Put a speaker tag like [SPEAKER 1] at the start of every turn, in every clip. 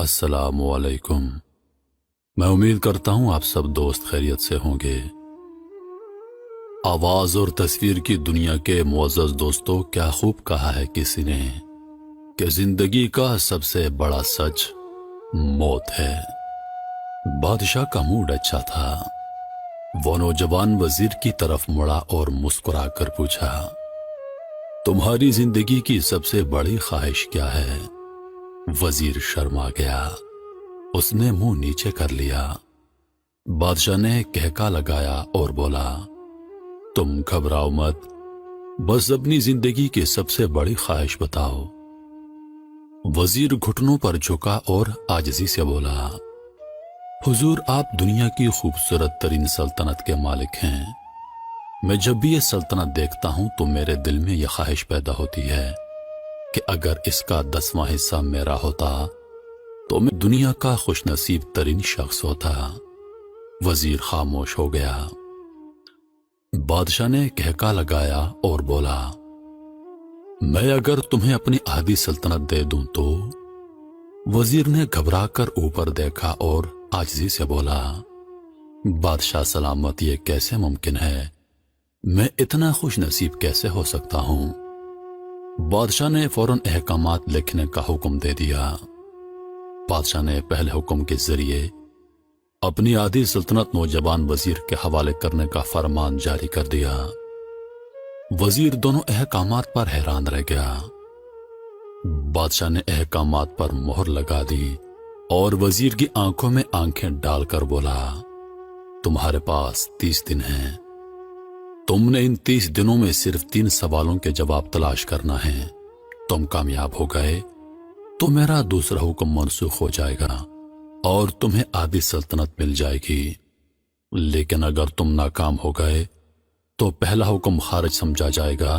[SPEAKER 1] अस्सलामु अलैकुम। मैं उम्मीद करता हूं आप सब दोस्त खैरियत से होंगे। आवाज और तस्वीर की दुनिया के मुअज़्ज़ज़ दोस्तों, क्या खूब कहा है किसी ने कि जिंदगी का सबसे बड़ा सच मौत है। बादशाह का मूड अच्छा था। वो नौजवान वजीर की तरफ मुड़ा और मुस्कुरा कर पूछा, तुम्हारी जिंदगी की सबसे बड़ी ख्वाहिश क्या है? वजीर शर्मा गया। उसने मुंह नीचे कर लिया। बादशाह ने कहका लगाया और बोला, तुम घबराओ मत, बस अपनी जिंदगी की सबसे बड़ी ख्वाहिश बताओ। वजीर घुटनों पर झुका और आजिज़ी से बोला, हुजूर, आप दुनिया की खूबसूरत तरीन सल्तनत के मालिक हैं। मैं जब भी ये सल्तनत देखता हूं तो मेरे दिल में यह ख्वाहिश पैदा होती है कि अगर इसका 10वां हिस्सा मेरा होता तो मैं दुनिया का खुशनसीब तरीन शख्स होता। वजीर खामोश हो गया। बादशाह ने कहका लगाया और बोला, मैं अगर तुम्हें अपनी आधी सल्तनत दे दूं तो? वजीर ने घबराकर ऊपर देखा और आजिज़ी से बोला, बादशाह सलामत, ये कैसे मुमकिन है? मैं इतना खुश नसीब कैसे हो सकता हूं? बादशाह ने फौरन अहकामात लिखने का हुक्म दे दिया। बादशाह ने पहले हुक्म के जरिए अपनी आधी सल्तनत नौजवान वजीर के हवाले करने का फरमान जारी कर दिया। वजीर दोनों अहकामात पर हैरान रह गया। बादशाह ने अहकामात पर मोहर लगा दी और वजीर की आंखों में आंखें डालकर बोला, तुम्हारे पास 30 दिन हैं। तुमने इन 30 दिनों में सिर्फ 3 सवालों के जवाब तलाश करना है। तुम कामयाब हो गए तो मेरा दूसरा हुक्म मनसूख हो जाएगा और तुम्हें आधी सल्तनत मिल जाएगी। लेकिन अगर तुम नाकाम हो गए तो पहला हुक्म खारिज समझा जाएगा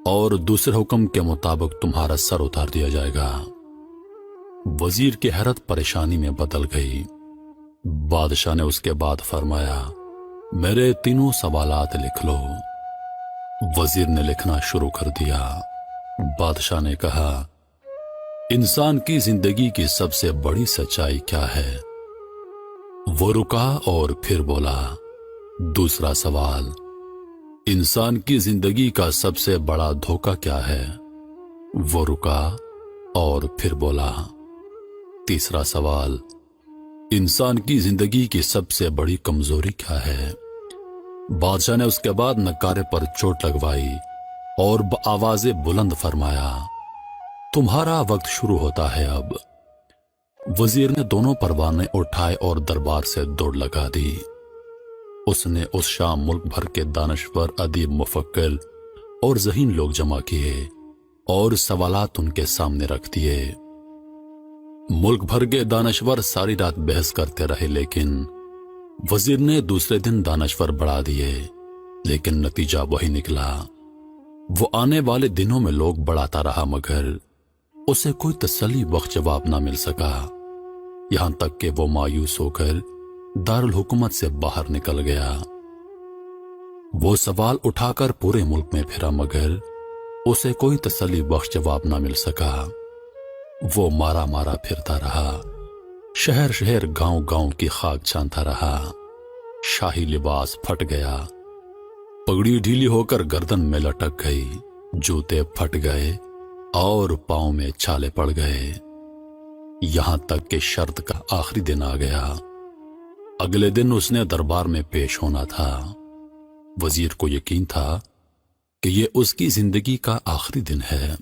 [SPEAKER 1] और दूसरे हुक्म के मुताबिक तुम्हारा सर उतार दिया जाएगा। वजीर की हैरत परेशानी में बदल गई। बादशाह ने उसके बाद फरमाया, मेरे तीनों सवालात लिख लो। वजीर ने लिखना शुरू कर दिया। बादशाह ने कहा, इंसान की जिंदगी की सबसे बड़ी सच्चाई क्या है? वो रुका और फिर बोला, दूसरा सवाल, इंसान की जिंदगी का सबसे बड़ा धोखा क्या है? वो रुका और फिर बोला, तीसरा सवाल, इंसान की जिंदगी की सबसे बड़ी कमजोरी क्या है? बादशाह ने उसके बाद नकारे पर चोट लगवाई और आवाज़े बुलंद फरमाया, तुम्हारा वक्त शुरू होता है अब। वजीर ने दोनों परवाने उठाए और दरबार से दौड़ लगा दी। उसने उस शाम मुल्क भर के दानश्वर, अदीब, मुफक्किर और ज़हीन लोग जमा किए और सवालात उनके सामने रख दिए। मुल्क भर के दानश्वर सारी रात बहस करते रहे, लेकिन वजीर ने दूसरे दिन दानश्वर बढ़ा दिए, लेकिन नतीजा वही निकला। वो आने वाले दिनों में लोग बढ़ाता रहा मगर उसे कोई तसल्ली बख्श जवाब ना मिल सका। यहां तक कि वो मायूस होकर दारुल हुकूमत से बाहर निकल गया। वो सवाल उठाकर पूरे मुल्क में फिरा मगर उसे कोई तसल्ली बख्श जवाब ना मिल सका। वो मारा मारा फिरता रहा, शहर शहर, गांव गांव की खाक छानता रहा। शाही लिबास फट गया, पगड़ी ढीली होकर गर्दन में लटक गई, जूते फट गए और पांव में छाले पड़ गए। यहां तक कि शर्त का आखिरी दिन आ गया। अगले दिन उसने दरबार में पेश होना था। वजीर को यकीन था कि यह उसकी जिंदगी का आखिरी दिन है।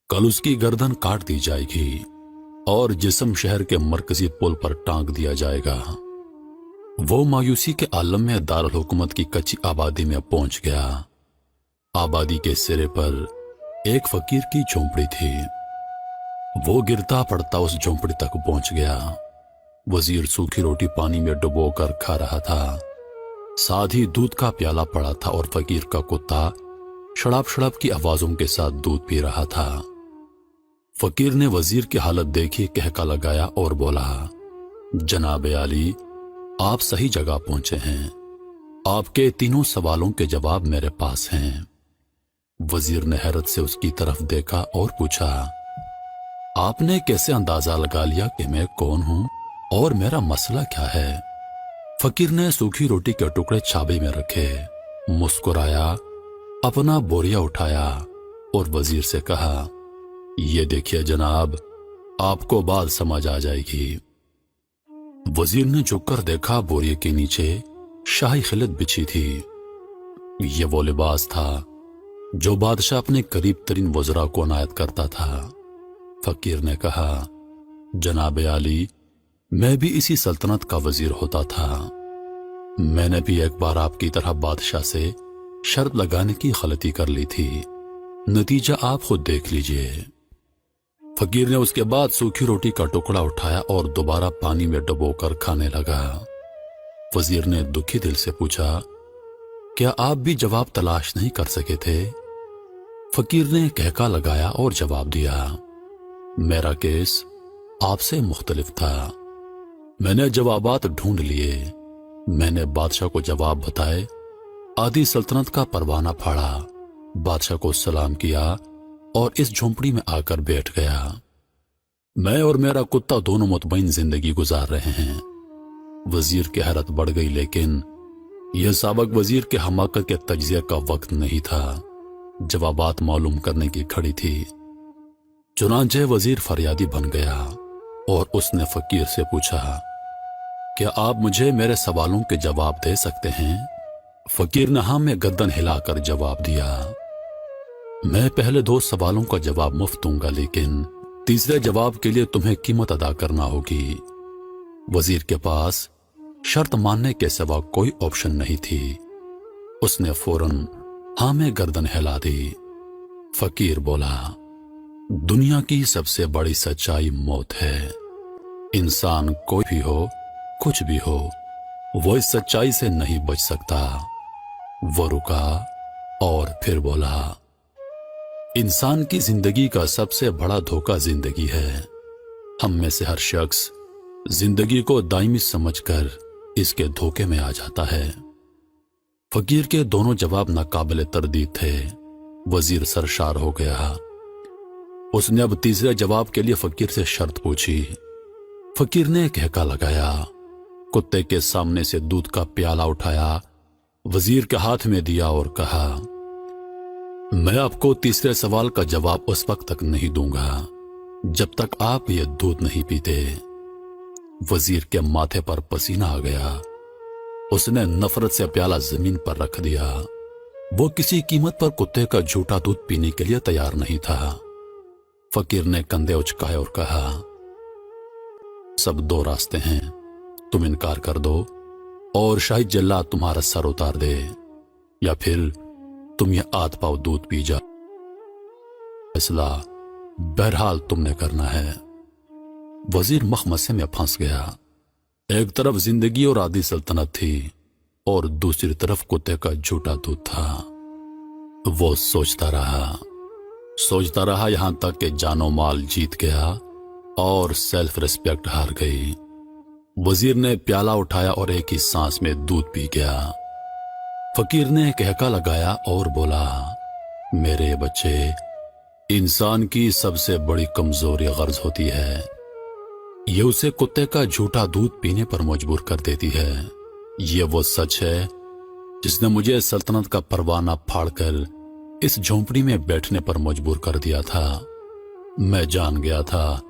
[SPEAKER 1] कल उसकी गर्दन काट दी जाएगी और जिस्म शहर के मरकजी पुल पर टांग दिया जाएगा। वो मायूसी के आलम में दारुल हुकूमत की कच्ची आबादी में पहुंच गया। आबादी के सिरे पर एक फकीर की झोंपड़ी थी। वो गिरता पड़ता उस झोंपड़ी तक पहुंच गया। वजीर सूखी रोटी पानी में डुबोकर खा रहा था। साथ ही दूध का प्याला पड़ा था और फकीर का कुत्ता शड़ाप शड़ाप की आवाजों के साथ दूध पी रहा था। फकीर ने वजीर की हालत देखी, कहका लगाया और बोला, जनाब आली, आप सही जगह पहुंचे हैं। आपके तीनों सवालों के जवाब मेरे पास हैं। वजीर ने हैरत से उसकी तरफ देखा और पूछा, आपने कैसे अंदाजा लगा लिया कि मैं कौन हूं और मेरा मसला क्या है? फकीर ने सूखी रोटी के टुकड़े छाबे में रखे, मुस्कुराया, अपना बोरिया उठाया और वजीर से कहा, ये देखिए जनाब, आपको बात समझ आ जाएगी। वजीर ने झुककर देखा, बोरिये के नीचे शाही खिलत बिछी थी। ये वो लिबास था जो बादशाह अपने करीब तरीन वज़रा को अनायत करता था। फकीर ने कहा, जनाब आली, मैं भी इसी सल्तनत का वजीर होता था। मैंने भी एक बार आपकी तरह बादशाह से शर्त लगाने की गलती कर ली थी। नतीजा आप खुद देख लीजिए। फकीर ने उसके बाद सूखी रोटी का टुकड़ा उठाया और दोबारा पानी में डुबोकर खाने लगा। वजीर ने दुखी दिल से पूछा, क्या आप भी जवाब तलाश नहीं कर सके थे? फकीर ने कहका लगाया और जवाब दिया, मेरा केस आपसे मुख्तलिफ था। मैंने जवाबात ढूंढ लिए। मैंने बादशाह को जवाब बताए, आदि सल्तनत का परवाना फाड़ा, बादशाह को सलाम किया और इस झोंपड़ी में आकर बैठ गया। मैं और मेरा कुत्ता दोनों मुतमईन जिंदगी गुजार रहे हैं। वजीर की हैरत बढ़ गई, लेकिन यह सबक वजीर के हमाकत के तज्जिया का वक्त नहीं था। जवाबात मालूम करने की खड़ी थी। चुनांचे वजीर फरियादी बन गया और उसने फकीर से पूछा, क्या आप मुझे मेरे सवालों के जवाब दे सकते हैं? फकीर ने हाँ में गर्दन हिलाकर जवाब दिया, मैं पहले 2 सवालों का जवाब मुफ्त दूंगा, लेकिन तीसरे जवाब के लिए तुम्हें कीमत अदा करना होगी। वजीर के पास शर्त मानने के सिवा कोई ऑप्शन नहीं थी। उसने फौरन हाँ में गर्दन हिला दी। फकीर बोला, दुनिया की सबसे बड़ी सच्चाई मौत है। इंसान कोई भी हो, कुछ भी हो, वो इस सच्चाई से नहीं बच सकता। वो रुका और फिर बोला, इंसान की जिंदगी का सबसे बड़ा धोखा जिंदगी है। हम में से हर शख्स जिंदगी को दायमी समझकर इसके धोखे में आ जाता है। फकीर के दोनों जवाब नाकाबिले तरदीद थे। वजीर सरशार हो गया। उसने अब तीसरे जवाब के लिए फकीर से शर्त पूछी। फकीर ने कहका लगाया, कुत्ते के सामने से दूध का प्याला उठाया, वजीर के हाथ में दिया और कहा, मैं आपको तीसरे सवाल का जवाब उस वक्त तक नहीं दूंगा जब तक आप ये दूध नहीं पीते। वजीर के माथे पर पसीना आ गया। उसने नफरत से प्याला जमीन पर रख दिया। वो किसी कीमत पर कुत्ते का झूठा दूध पीने के लिए तैयार नहीं था। फकीर ने कंधे उचकाए और कहा, सब 2 रास्ते हैं, तुम इनकार कर दो और शाही जल्लाद तुम्हारा सर उतार दे, या फिर तुम ये आध पाव दूध पी जा। फैसला बहरहाल तुमने करना है। वजीर मखमसे में फंस गया। एक तरफ जिंदगी और आदि सल्तनत थी और दूसरी तरफ कुत्ते का झूठा दूध था। वो सोचता रहा यहां तक कि जानो माल जीत गया और सेल्फ रिस्पेक्ट हार गई। वजीर ने प्याला उठाया और एक ही सांस में दूध पी गया। फकीर ने कहका लगाया और बोला, मेरे बच्चे, इंसान की सबसे बड़ी कमजोरी गर्ज होती है। ये उसे कुत्ते का झूठा दूध पीने पर मजबूर कर देती है। ये वो सच है जिसने मुझे सल्तनत का परवाना फाड़कर इस झोंपड़ी में बैठने पर मजबूर कर दिया था। मैं जान गया था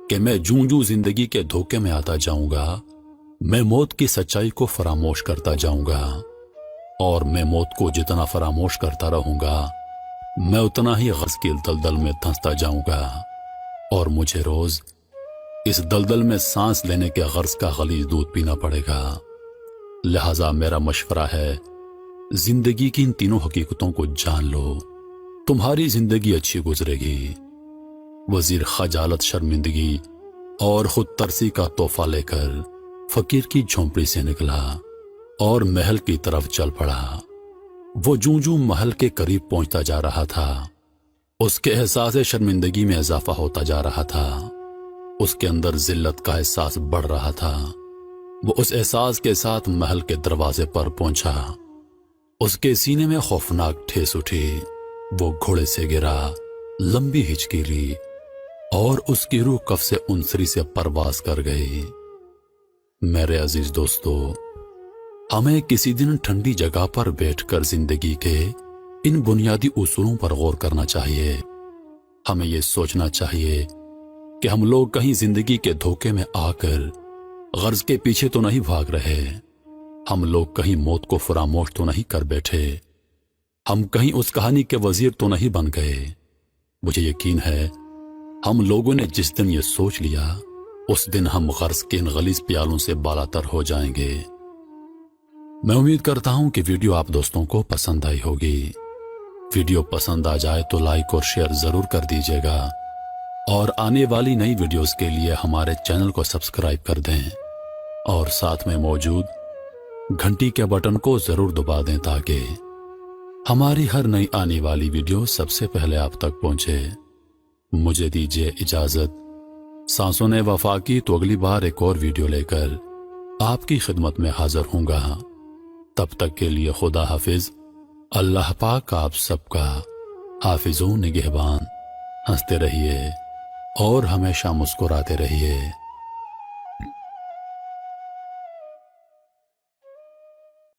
[SPEAKER 1] कि मैं जूं जिंदगी के धोखे में आता जाऊंगा, मैं मौत की सच्चाई को फरामोश करता जाऊंगा, और मैं मौत को जितना फरामोश करता रहूंगा, मैं उतना ही गर्ज की दलदल में धंसता जाऊंगा, और मुझे रोज इस दलदल में सांस लेने के गर्ज का गलीज दूध पीना पड़ेगा। लिहाजा मेरा मशवरा है, जिंदगी की इन तीनों हकीकतों को जान लो, तुम्हारी जिंदगी अच्छी गुजरेगी। वजीर खजालत, शर्मिंदगी और खुद तरसी का तोहफा लेकर फकीर की झोंपड़ी से निकला और महल की तरफ चल पड़ा। वो जूं महल के करीब पहुंचता जा रहा था, उसके एहसास शर्मिंदगी में इजाफा होता जा रहा था। उसके अंदर जिल्लत का एहसास बढ़ रहा था। वो उस एहसास के साथ महल के दरवाजे पर पहुंचा। उसके सीने में खौफनाक ठेस उठी। वो घोड़े से गिरा, लंबी हिचकी ली और उसकी रूह कफ से उनसरी से परवास कर गई। मेरे अजीज दोस्तों, हमें किसी दिन ठंडी जगह पर बैठकर जिंदगी के इन बुनियादी उसूलों पर गौर करना चाहिए। हमें यह सोचना चाहिए कि हम लोग कहीं जिंदगी के धोखे में आकर गर्ज के पीछे तो नहीं भाग रहे, हम लोग कहीं मौत को फरामोश तो नहीं कर बैठे, हम कहीं उस कहानी के वजीर तो नहीं बन गए। मुझे यकीन है हम लोगों ने जिस दिन ये सोच लिया उस दिन हम गर्ज के इन गलीज प्यालों से बालातर हो जाएंगे। मैं उम्मीद करता हूं कि वीडियो आप दोस्तों को पसंद आई होगी। वीडियो पसंद आ जाए तो लाइक और शेयर जरूर कर दीजिएगा और आने वाली नई वीडियोस के लिए हमारे चैनल को सब्सक्राइब कर दें और साथ में मौजूद घंटी के बटन को जरूर दबा दें ताकि हमारी हर नई आने वाली वीडियो सबसे पहले आप तक पहुंचे। मुझे दीजिए इजाजत। सांसों ने वफा की तो अगली बार एक और वीडियो लेकर आपकी खिदमत में हाजिर होऊंगा। तब तक के लिए खुदा हाफिज। अल्लाह पाक आप सबका हाफिजों निगहबान। हंसते रहिए और हमेशा मुस्कुराते रहिए।